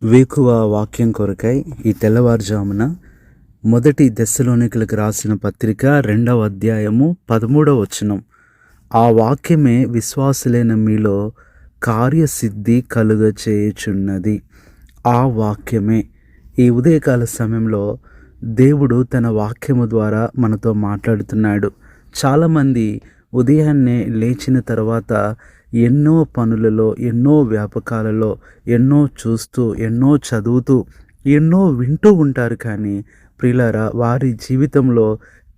వేకువ వాక్యం కొరకై ఈ తెల్లవారుజామున మొదటి దెస్సలోనికలకు రాసిన పత్రిక 2వ అధ్యాయము 13వ వచనం. ఆ వాక్యమే విశ్వాసులైన మీలో కార్యసిద్ధి కలుగచేయుచున్నది. ఆ వాక్యమే ఈ ఉదయకాల సమయంలో దేవుడు తన వాక్యము ద్వారా మనతో మాట్లాడుతున్నాడు. చాలామంది ఉదయాన్నే లేచిన తర్వాత ఎన్నో పనులలో, ఎన్నో వ్యాపకాలలో, ఎన్నో చూస్తూ, ఎన్నో చదువుతూ, ఎన్నో వింటూ ఉంటారు. కానీ ప్రియులారా, వారి జీవితంలో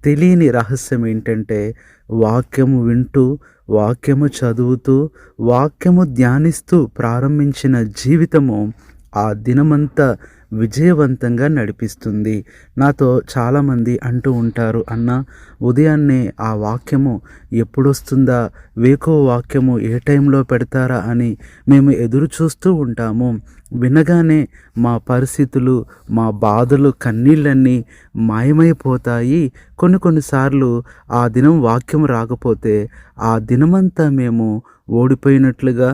తెలియని రహస్యం ఏంటంటే, వాక్యము వింటూ, వాక్యము చదువుతూ, వాక్యము ధ్యానిస్తూ ప్రారంభించిన జీవితము ఆ దినమంతా విజయవంతంగా నడిపిస్తుంది. నాతో చాలామంది అంటూ ఉంటారు, అన్న ఉదయాన్నే ఆ వాక్యము ఎప్పుడొస్తుందా, వేకువ వాక్యము ఏ టైంలో పెడతారా అని మేము ఎదురు చూస్తూ ఉంటాము. వినగానే మా పరిస్థితులు, మా బాధలు, కన్నీళ్ళన్నీ మాయమైపోతాయి. కొన్నిసార్లు ఆ దినం వాక్యం రాకపోతే ఆ దినమంతా మేము ఓడిపోయినట్లుగా,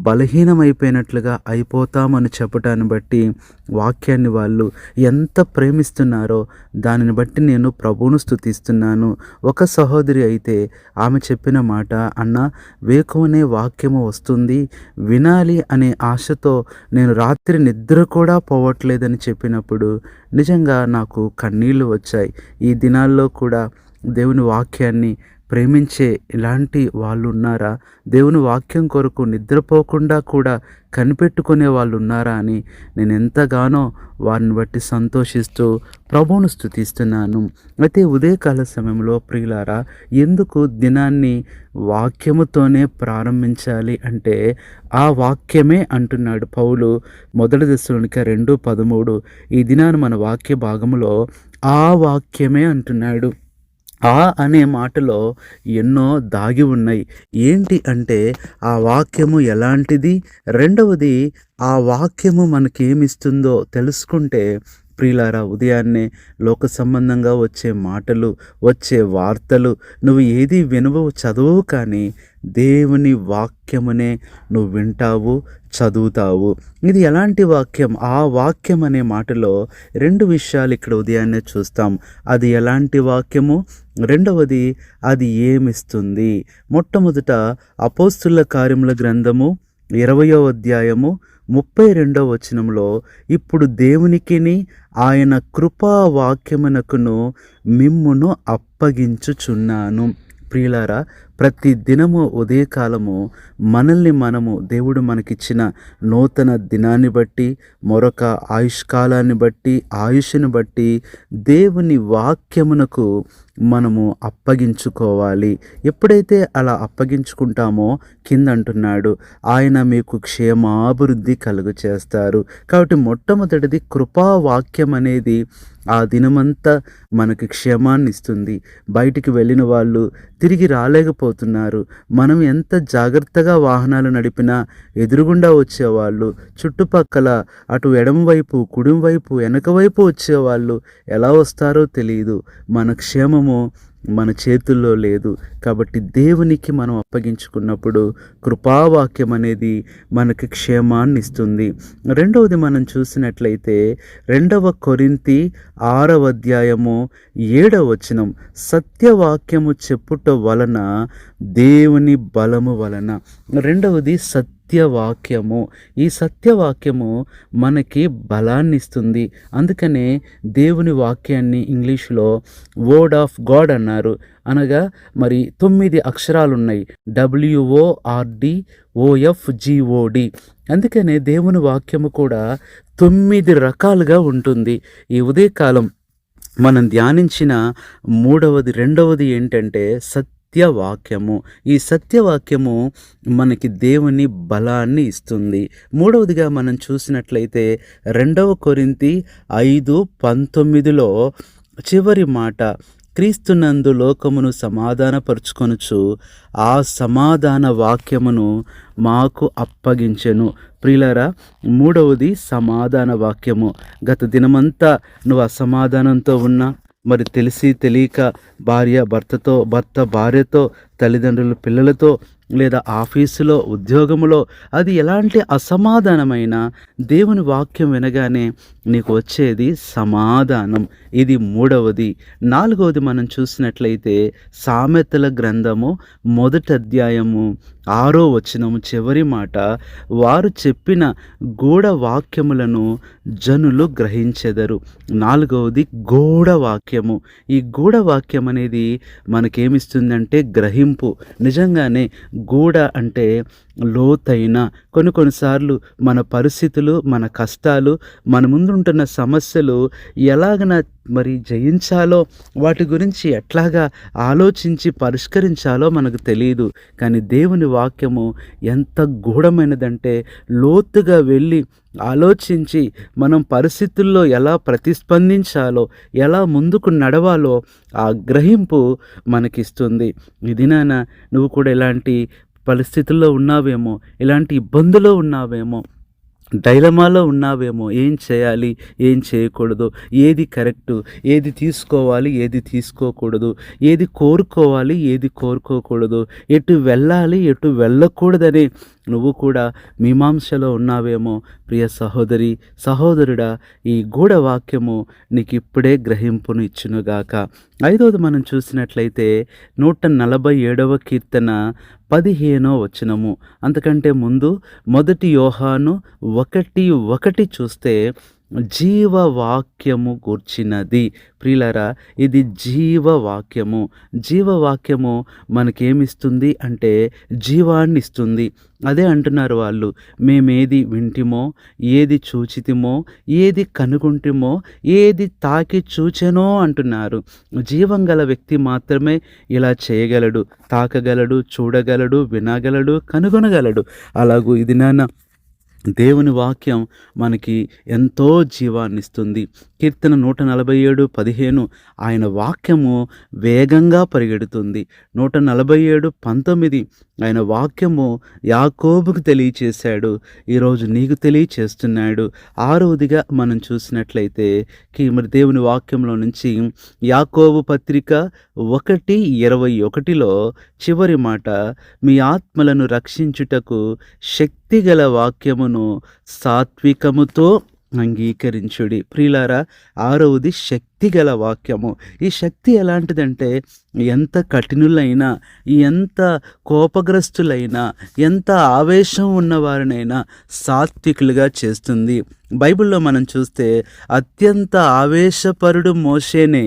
బలహీనమైపోయినట్లుగా అయిపోతామని చెప్పటాన్ని బట్టి వాక్యాన్ని వాళ్ళు ఎంత ప్రేమిస్తున్నారో దానిని బట్టి నేను ప్రభువును స్తుతిస్తున్నాను. ఒక సహోదరి అయితే ఆమె చెప్పిన మాట, అన్న వేకువనే వాక్యము వస్తుంది, వినాలి అనే ఆశతో నేను రాత్రి నిద్ర కూడా పోవట్లేదని చెప్పినప్పుడు నిజంగా నాకు కన్నీళ్లు వచ్చాయి. ఈ దినాల్లో కూడా దేవుని వాక్యాన్ని ప్రేమించే ఇలాంటి వాళ్ళు ఉన్నారా? దేవుని వాక్యం కొరకు నిద్రపోకుండా కూడా కనిపెట్టుకునే వాళ్ళు ఉన్నారా అని నేను ఎంతగానో వారిని బట్టి సంతోషిస్తూ ప్రభువును స్తుతిస్తున్నాను. అయితే ఉదయకాల సమయంలో ప్రియులారా, ఎందుకు దినాన్ని వాక్యముతోనే ప్రారంభించాలి అంటే, ఆ వాక్యమే అంటున్నాడు పౌలు మొదటి దెస్సలోనిక 2:13. ఈ దినాన్ని మన వాక్య భాగములో ఆ వాక్యమే అంటున్నాడు. ఆ అనే మాటలో ఎన్నో దాగి ఉన్నాయి. ఏంటి అంటే, ఆ వాక్యము ఎలాంటిది, రెండవది ఆ వాక్యము మనకేమిస్తుందో తెలుసుకుంటే ప్రియులారా, ఉదయాన్నే లోక సంబంధంగా వచ్చే మాటలు, వచ్చే వార్తలు నువ్వు ఏది వినవు, చదవవు, కానీ దేవుని వాక్యమునే నువ్వు వింటావు, చదువుతావు. ఇది ఎలాంటి వాక్యం? ఆ వాక్యం అనే మాటలో రెండు విషయాలు ఇక్కడ ఉదయాన్నే చూస్తాం. అది ఎలాంటి వాక్యము, రెండవది అది ఏమిస్తుంది. మొట్టమొదట అపోస్తుల కార్యముల గ్రంథము 20వ అధ్యాయము 32వ వచనంలో, ఇప్పుడు దేవునికిని ఆయన కృపా వాక్యమునకును మిమ్మును అప్పగించుచున్నాను. ప్రియులారా, ప్రతి దినము ఉదయకాలము మనము దేవుడు మనకిచ్చిన నూతన దినాన్ని బట్టి, మరొక ఆయుష్కాలాన్ని బట్టి, ఆయుష్ను బట్టి దేవుని వాక్యమునకు మనము అప్పగించుకోవాలి. ఎప్పుడైతే అలా అప్పగించుకుంటామో కింద అంటున్నాడు, ఆయన మీకు క్షేమాభివృద్ధి కలుగు చేస్తారు. కాబట్టి మొట్టమొదటిది కృపావాక్యం అనేది ఆ దినమంతా మనకి క్షేమాన్ని ఇస్తుంది. బయటికి వెళ్ళిన వాళ్ళు తిరిగి రాలేకపోతున్నారు. మనం ఎంత జాగ్రత్తగా వాహనాలు నడిపినా ఎదురుగుండా వచ్చేవాళ్ళు, చుట్టుపక్కల అటు ఎడమవైపు, కుడివైపు, వెనకవైపు వచ్చేవాళ్ళు ఎలా వస్తారో తెలియదు. మన క్షేమము మన చేతుల్లో లేదు. కాబట్టి దేవునికి మనం అప్పగించుకున్నప్పుడు కృపావాక్యం అనేది మనకి క్షేమాన్ని ఇస్తుంది. రెండవది మనం చూసినట్లయితే 2 కొరింథీ 6వ అధ్యాయము 7వ వచనం, సత్యవాక్యము చెప్పుట వలన దేవుని బలము వలన. రెండవది సత్యవాక్యము. ఈ సత్యవాక్యము మనకి బలాన్ని ఇస్తుంది. అందుకనే దేవుని వాక్యాన్ని ఇంగ్లీష్లో వర్డ్ ఆఫ్ గాడ్ అన్నారు. అనగా మరి 9 అక్షరాలు ఉన్నాయి, WORDOFGOD. అందుకనే దేవుని వాక్యము కూడా 9 రకాలుగా ఉంటుంది. ఈ ఉదయకాలం మనం ధ్యానించిన రెండవది ఏంటంటే సత్యవాక్యము. ఈ సత్యవాక్యము మనకి దేవుని బలాన్ని ఇస్తుంది. మూడవదిగా మనం చూసినట్లయితే 2 కొరింథీ 5:19లో చివరి మాట, క్రీస్తునందు లోకమును సమాధానపరుచుకొనుచు ఆ సమాధాన వాక్యమును మాకు అప్పగించెను. ప్రియులారా, మూడవది సమాధాన వాక్యము. గత దినమంతా నువ్వు అసమాధానంతో ఉన్నా, మరి తెలిసి తెలియక భార్య భర్తతో, భర్త భార్యతో, తల్లిదండ్రులు పిల్లలతో లేదా ఆఫీసులో, ఉద్యోగములో, అది ఎలాంటి అసమాధానమైన దేవుని వాక్యం వినగానే నీకు వచ్చేది సమాధానం. ఇది మూడవది. నాలుగవది మనం చూసినట్లయితే సామెతల గ్రంథము మొదటి అధ్యాయము 6వ వచనము చివరి మాట, వారు చెప్పిన గూఢ వాక్యములను జనులు గ్రహించెదరు. నాలుగవది గూఢ వాక్యము. ఈ గూఢ వాక్యం అనేది మనకేమిస్తుందంటే గ్రహింపు. నిజంగానే గూఢ అంటే లోతైన, కొన్నిసార్లు మన పరిస్థితులు, మన కష్టాలు, మన ముందుంటున్న సమస్యలు ఎలాగన మరి జయించాలో, వాటి గురించి ఎట్లాగా ఆలోచించి పరిష్కరించాలో మనకు తెలియదు. కానీ దేవుని వాక్యము ఎంత గూఢమైనదంటే లోతుగా వెళ్ళి ఆలోచించి మనం పరిస్థితుల్లో ఎలా ప్రతిస్పందించాలో, ఎలా ముందుకు నడవాలో ఆ గ్రహింపు మనకిస్తుంది. ఈ దినాన నువ్వు కూడా ఇలాంటి పరిస్థితుల్లో ఉన్నావేమో, ఇలాంటి ఇబ్బందులో ఉన్నావేమో, డైలమాలో ఉన్నావేమో, ఏం చేయాలి, ఏం చేయకూడదు, ఏది కరెక్టు, ఏది తీసుకోవాలి, ఏది తీసుకోకూడదు, ఏది కోరుకోవాలి, ఏది కోరుకోకూడదు, ఎటు వెళ్ళాలి, ఎటు వెళ్ళకూడదని నువ్వు కూడా మీమాంసలో ఉన్నావేమో. ప్రియ సహోదరి, సహోదరుడా, ఈ గూఢ వాక్యము నీకు ఇప్పుడే గ్రహింపును ఇచ్చునుగాక. ఐదవది మనం చూసినట్లయితే 147వ కీర్తన 15వ వచనము. అంతకంటే ముందు 1 యోహాను 1:1 చూస్తే జీవవాక్యము గూర్చినది. ప్రియులారా, ఇది జీవవాక్యము. జీవవాక్యము మనకేమిస్తుంది అంటే జీవాన్ని ఇస్తుంది. అదే అంటున్నారు వాళ్ళు, మేమేది వింటిమో, ఏది చూచితిమో, ఏది కనుగొంటిమో, ఏది తాకి చూచెనో అంటున్నారు. జీవం గల వ్యక్తి మాత్రమే ఇలా చేయగలడు, తాకగలడు, చూడగలడు, వినగలడు, కనుగొనగలడు. అలాగూ ఇది నాన్న దేవుని వాక్యం మనకి ఎంతో జీవాన్నిస్తుంది. కీర్తన 147:15 ఆయన వాక్యము వేగంగా పరిగెడుతుంది. 147:19 ఆయన వాక్యము యాకోబుకు తెలియచేశాడు, ఈరోజు నీకు తెలియచేస్తున్నాడు. ఆరవదిగా మనం చూసినట్లయితే మరి దేవుని వాక్యంలో నుంచి యాకోబు పత్రిక 1:21లో చివరి మాట, మీ ఆత్మలను రక్షించుటకు శక్తిగల వాక్యమును సాత్వికముతో అంగీకరించుడి. ప్రియులారా, ఆరవది శక్తిగల వాక్యము. ఈ శక్తి ఎలాంటిదంటే ఎంత కఠినులైనా, ఎంత కోపగ్రస్తులైనా, ఎంత ఆవేశం ఉన్నవారినైనా సాత్వికులుగా చేస్తుంది. బైబిల్లో మనం చూస్తే అత్యంత ఆవేశపరుడు మోషేనే,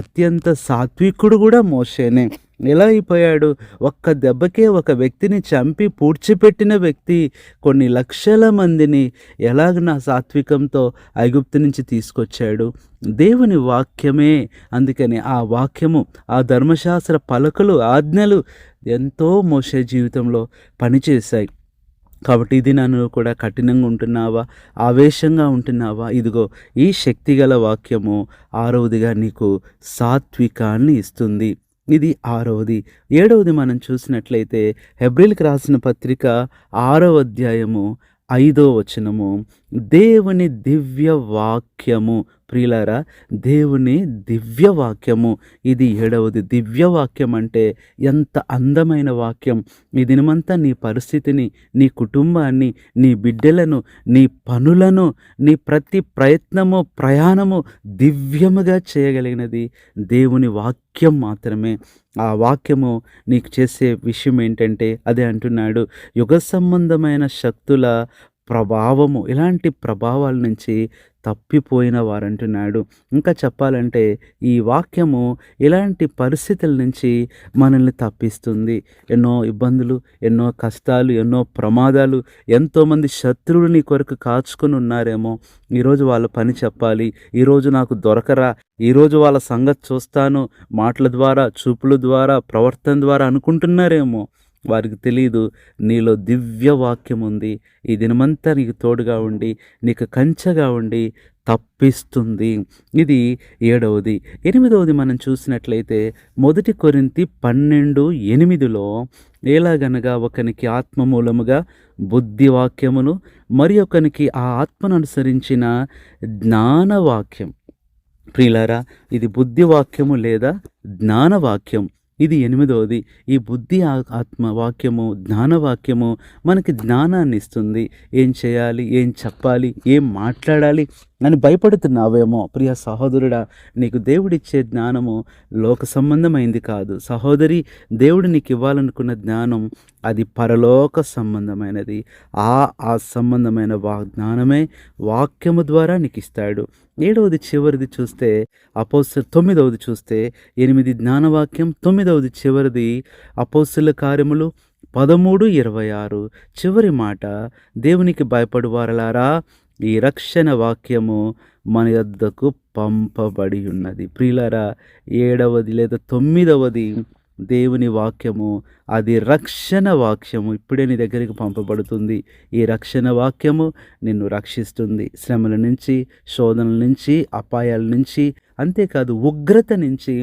అత్యంత సాత్వికుడు కూడా మోషేనే. ఎలా అయిపోయాడు? ఒక్క దెబ్బకే ఒక వ్యక్తిని చంపి పూడ్చిపెట్టిన వ్యక్తి కొన్ని లక్షల మందిని ఎలాగ సాత్వికంతో ఐగుప్తు నుంచి తీసుకొచ్చాడు. దేవుని వాక్యమే. అందుకని ఆ వాక్యము, ఆ ధర్మశాస్త్ర పలకలు, ఆజ్ఞలు ఎంతో మోషే జీవితంలో పనిచేశాయి. కాబట్టి ఇది నన్ను కూడా కఠినంగా ఉంటున్నావా, ఆవేశంగా ఉంటున్నావా? ఇదిగో ఈ శక్తిగల వాక్యము ఆరవదిగా నీకు సాత్వికాన్ని ఇస్తుంది. ఇది ఆరవది. ఏడవది మనం చూసినట్లయితే హెబ్రీయులకు రాసిన పత్రిక 6వ అధ్యాయము 5వ వచనము, దేవుని దివ్య వాక్యము. ప్రియులారా, దేవుని దివ్య వాక్యము, ఇది ఏడవది. దివ్య వాక్యం అంటే ఎంత అందమైన వాక్యం. ఈ దినమంతా నీ పరిస్థితిని, నీ కుటుంబాన్ని, నీ బిడ్డలను, నీ పనులను, నీ ప్రతి ప్రయత్నము, ప్రయాణము దివ్యముగా చేయగలిగినది దేవుని వాక్యం మాత్రమే. ఆ వాక్యము నీకు చేసే విషయం ఏంటంటే, అదే అంటున్నాడు, యుగ సంబంధమైన శక్తుల ప్రభావము, ఇలాంటి ప్రభావాల నుంచి తప్పిపోయిన వారంటున్నాడు. ఇంకా చెప్పాలంటే ఈ వాక్యము ఇలాంటి పరిస్థితుల నుంచి మనల్ని తప్పిస్తుంది. ఎన్నో ఇబ్బందులు, ఎన్నో కష్టాలు, ఎన్నో ప్రమాదాలు, ఎంతోమంది శత్రువులు నీ కొరకు కాచుకొని ఉన్నారేమో. ఈరోజు వాళ్ళ పని చెప్పాలి, ఈరోజు నాకు దొరకరా, ఈరోజు వాళ్ళ సంగతి చూస్తాను, మాటల ద్వారా, చూపుల ద్వారా, ప్రవర్తన ద్వారా అనుకుంటున్నారేమో. వారికి తెలియదు నీలో దివ్య వాక్యం ఉంది. ఈ దినమంతా నీకు తోడుగా ఉండి, నీకు కంచెగా ఉండి తప్పిస్తుంది. ఇది ఏడవది. ఎనిమిదవది మనం చూసినట్లయితే 1 కొరింథీ 12:8లో, ఎలాగనగా ఒకనికి ఆత్మ మూలముగా బుద్ధి వాక్యమును, మరి ఒకనికి ఆ ఆత్మను అనుసరించిన జ్ఞానవాక్యం. ప్రియులారా, ఇది బుద్ధివాక్యము లేదా జ్ఞానవాక్యం. ఇది ఎనిమిదవది. ఈ బుద్ధి ఆత్మ వాక్యము, జ్ఞానవాక్యము మనకి జ్ఞానాన్ని ఇస్తుంది. ఏం చేయాలి, ఏం చెప్పాలి, ఏం మాట్లాడాలి అని భయపడుతున్నావేమో ప్రియ సహోదరుడా, నీకు దేవుడిచ్చే జ్ఞానము లోక సంబంధమైంది కాదు. సహోదరి, దేవుడు నీకు ఇవ్వాలనుకున్న జ్ఞానం అది పరలోక సంబంధమైనది. ఆ సంబంధమైన జ్ఞానమే వాక్యము ద్వారా నీకు ఇస్తాడు. 7వది చివరిది చూస్తే అపోస్తలు 9వది చూస్తే 8 జ్ఞానవాక్యం, 9వది చివరిది అపోస్తల కార్యములు 13:26 చివరి మాట, దేవునికి భయపడు వారలారా, ఈ రక్షణ వాక్యము మన యొద్దకు పంపబడి ఉన్నది. ప్రియులారా, 7వది లేదా 9వది దేవుని వాక్యము, అది రక్షణ వాక్యము ఇప్పుడే నీ దగ్గరికి పంపబడుతుంది. ఈ రక్షణ వాక్యము నిన్ను రక్షిస్తుంది శ్రమల నుంచి, శోధనల నుంచి, అపాయాల నుంచి, అంతేకాదు ఉగ్రత నుంచి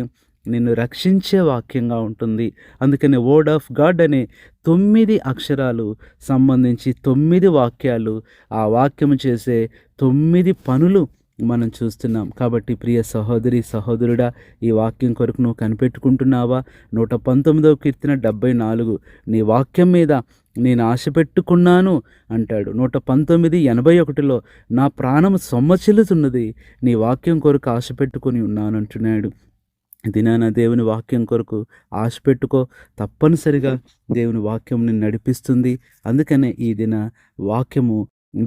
నిన్ను రక్షించే వాక్యంగా ఉంటుంది. అందుకని వర్డ్ ఆఫ్ గాడ్ అనే 9 అక్షరాలు సంబంధించి 9 వాక్యాలు, ఆ వాక్యము చేసే 9 పనులు మనం చూస్తున్నాం. కాబట్టి ప్రియ సహోదరి సహోదరుడా, ఈ వాక్యం కొరకు నువ్వు కనిపెట్టుకుంటున్నావా? 119వ కీర్తన 74, నీ వాక్యం మీద నేను ఆశ పెట్టుకున్నాను అంటాడు. 119:81లో నా ప్రాణం సొమ్మచిల్లుతున్నది, నీ వాక్యం కొరకు ఆశ పెట్టుకుని ఉన్నాను అంటున్నాడు. దినాన దేవుని వాక్యం కొరకు ఆశ పెట్టుకో. తప్పనిసరిగా దేవుని వాక్యం నిన్ను నడిపిస్తుంది. అందుకనే ఈ దిన వాక్యము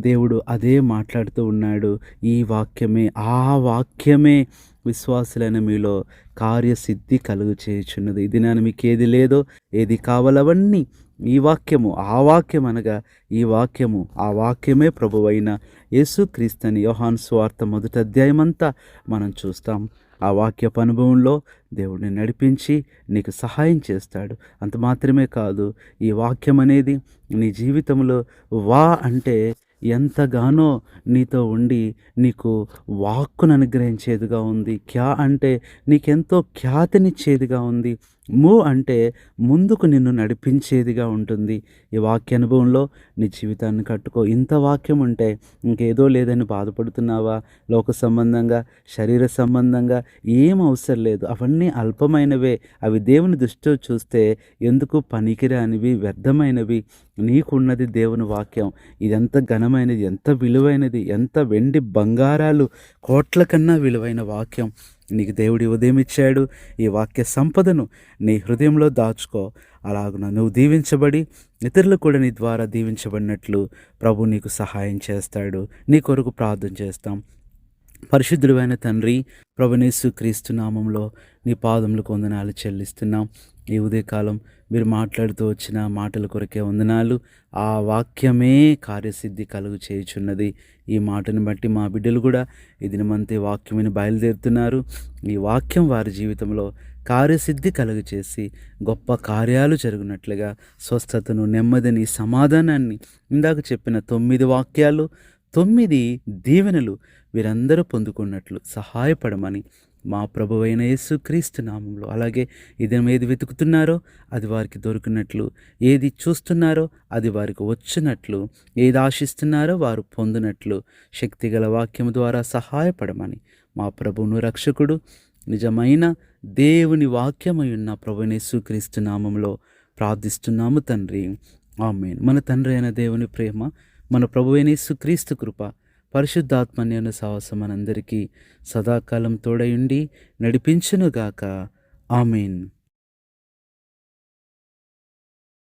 దేవుడు అదే మాట్లాడుతూ ఉన్నాడు. ఈ వాక్యమే, ఆ వాక్యమే విశ్వాసులైన మీలో కార్యసిద్ధి కలుగు చేయుచున్నది. ఈ దినాన మీకు ఏది లేదో, ఏది కావాలవన్నీ ఈ వాక్యము, ఆ వాక్యం అనగా ఈ వాక్యము, ఆ వాక్యమే ప్రభువైన యేసుక్రీస్తుని యోహాను సువార్త 1వ అధ్యాయమంతా మనం చూస్తాం. ఆ వాక్యపు అనుభవంలో దేవుడిని నడిపించి నీకు సహాయం చేస్తాడు. అంత మాత్రమే కాదు, ఈ వాక్యం అనేది నీ జీవితంలో అంటే ఎంతగానో నీతో ఉండి నీకు వాక్కును అనుగ్రహించేదిగా ఉంది. అంటే నీకెంతో ఖ్యాతినిచ్చేదిగా ఉంది. అంటే ముందుకు నిన్ను నడిపించేదిగా ఉంటుంది. ఈ వాక్య అనుభవంలో నీ జీవితాన్ని కట్టుకో. ఇంత వాక్యం ఉంటే ఇంకేదో లేదని బాధపడుతున్నావా? లోక సంబంధంగా, శరీర సంబంధంగా ఏం అవసరం లేదు. అవన్నీ అల్పమైనవే. అవి దేవుని దృష్టిలో చూస్తే ఎందుకు పనికిరానివి, వ్యర్థమైనవి. నీకున్నది దేవుని వాక్యం. ఇదెంత ఘనమైనది, ఎంత విలువైనది, ఎంత వెండి బంగారాలు కోట్ల కన్నా విలువైన వాక్యం నీకు దేవుడి ఉదయం ఇచ్చాడు. ఈ వాక్య సంపదను నీ హృదయంలో దాచుకో. అలాగున నువ్వు దీవించబడి ఇతరులు కూడా నీ ద్వారా దీవించబడినట్లు ప్రభు నీకు సహాయం చేస్తాడు. నీ కొరకు ప్రార్థన చేస్తాం. పరిశుద్ధుడైన తండ్రి, ప్రభునేసు క్రీస్తు నామంలో నీ పాదములకు వందనాలు చెల్లిస్తున్నాం. ఈ ఉదయకాలం మీరు మాట్లాడుతూ వచ్చిన మాటల కొరకే వందనాలు. ఆ వాక్యమే కార్యసిద్ధి కలుగు చేయుచున్నది. ఈ మాటను బట్టి మా బిడ్డలు కూడా ఈ దినమంతే వాక్యమని బయలుదేరుతున్నారు. ఈ వాక్యం వారి జీవితంలో కార్యసిద్ధి కలుగు చేసి గొప్ప కార్యాలు జరుగునట్లుగా స్వస్థతను, నెమ్మదిని, సమాధానాన్ని, ఇందాక చెప్పిన 9 వాక్యాలు, 9 దీవెనలు వీరందరూ పొందుకున్నట్లు సహాయపడమని మా ప్రభువైన యేసుక్రీస్తు నామంలో, అలాగే ఇదేం ఏది వెతుకుతున్నారో అది వారికి దొరికినట్లు, ఏది చూస్తున్నారో అది వారికి వచ్చినట్లు, ఏది ఆశిస్తున్నారో వారు పొందినట్లు శక్తిగల వాక్యం ద్వారా సహాయపడమని మా ప్రభువును, రక్షకుడు, నిజమైన దేవుని వాక్యమై ఉన్న ప్రభువైన యేసుక్రీస్తు నామంలో ప్రార్థిస్తున్నాము తండ్రి. ఆమేన్. మన తండ్రి అయిన దేవుని ప్రేమ, మన ప్రభువైన యేసుక్రీస్తు కృప, పరిశుద్ధాత్మ అన్యోన్య సహవాసం మనందరికీ సదాకాలం తోడయుండి నడిపించునుగాక. ఆమేన్.